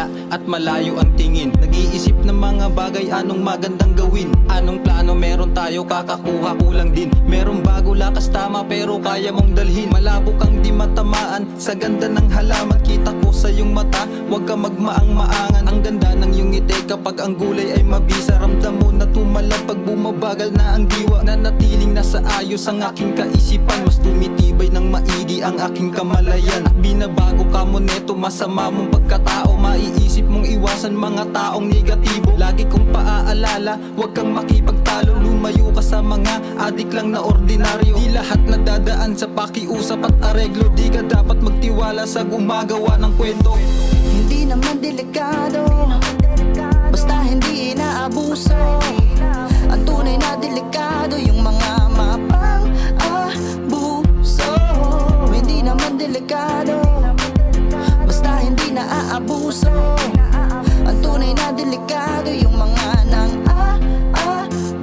wala at malayo ang tingin. Nag-iisip ng mga bagay, anong magandang gawin. Anong plano meron tayo, kakakuha kulang din. Meron bago, lakas tama pero kaya mong dalhin. Malabo kang di matamaan sa ganda ng halaman. Kita ko sa iyong mata, huwag ka magmaang-maangan. Ang ganda ng iyong ngiti kapag ang gulay ay mabisa. Ramdam mo na tumalab pag bumabagal na ang diwa. Nanatiling nasa ayos ang aking kaisipan. Mas tumitibay ng maigi ang aking kamalayan. At binabago ka mo neto, masama mong pagkatao. Maiisip mong iwasan mga taong negatibo. Lagi kong paaalala, huwag kang makipagtalo. Lumayo ka sa mga adik lang na ordinaryo. Di lahat nadadaan sa pakiusap at areglo. Di ka dapat magtiwala sa gumagawa ng kwento. Hindi naman delikado, basta hindi inaabuso. Ang tunay na delikado, yung mga mapang-abuso. Hindi naman delikado, basta hindi naaabuso. Ang tunay na delikado, yung mga nang-aabuso.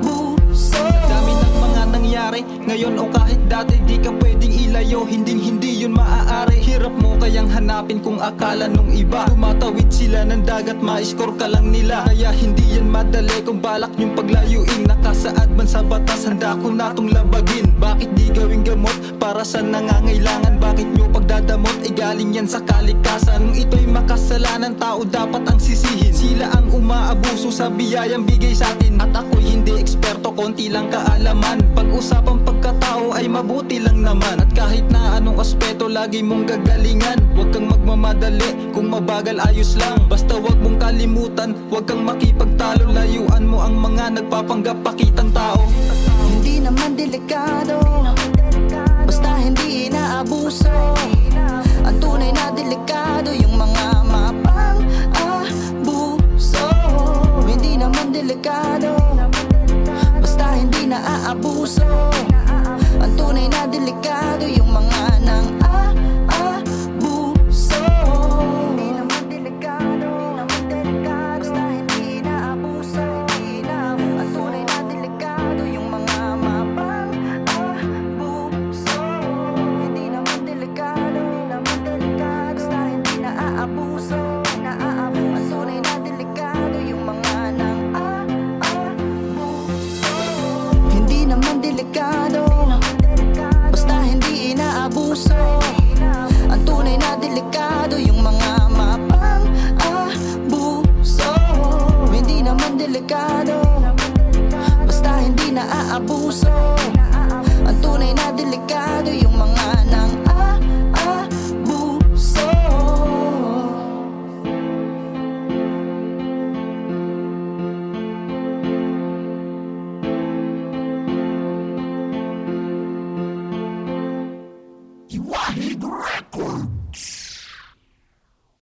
Sa dami ng mga nangyari ngayon o kahit dati, di ka pwedeng ilayo, hindi yun maaari. Hirap mo kayang hanapin kung akala nung iba. Tumatawid sila ng dagat, ma-score ka lang nila. Kaya hindi yan madali kung balak nyong paglayuin. Nakasaad man sa batas, handa ko na tong labagin. Bakit di gawing gamot para sa nangangailangan? Bakit nyo pagdadamot, galing yan sa kalikasan. Kung ito'y makasalanan, tao dapat ang sisihin. Sila ang umaabuso sa biyayang bigay sa atin. At ako'y hindi eksperto, konti lang kaalaman. Pag-usapang pagkatao ay mabuti lang naman. At kahit na anong aspeto, lagi mong gagalingan. Huwag kang magmamadali, kung mabagal ayos lang. Basta huwag mong kalimutan, huwag kang makipagtalo. Layuan mo ang mga nagpapanggap pakitang tao. Hindi naman delikado, basta hindi inaabuso. Ang tunay na delikado, yung mga mapang-abuso. Hindi naman delikado, basta hindi naaabuso. Ang tunay na delikado, yung mga nang-aabuso. Hindi naman delikado, basta hindi inaabuso. Ang tunay na delikado, yung mga mapang-abuso. Hindi naman delikado, basta hindi naaabuso. Ang tunay na delikado, yung mga nang-aabuso. Hindi naman delikado, basta hindi inaabuso. Ang tunay na delikado, yung mga mapang-abuso. Hindi naman delikado, basta hindi naaabuso.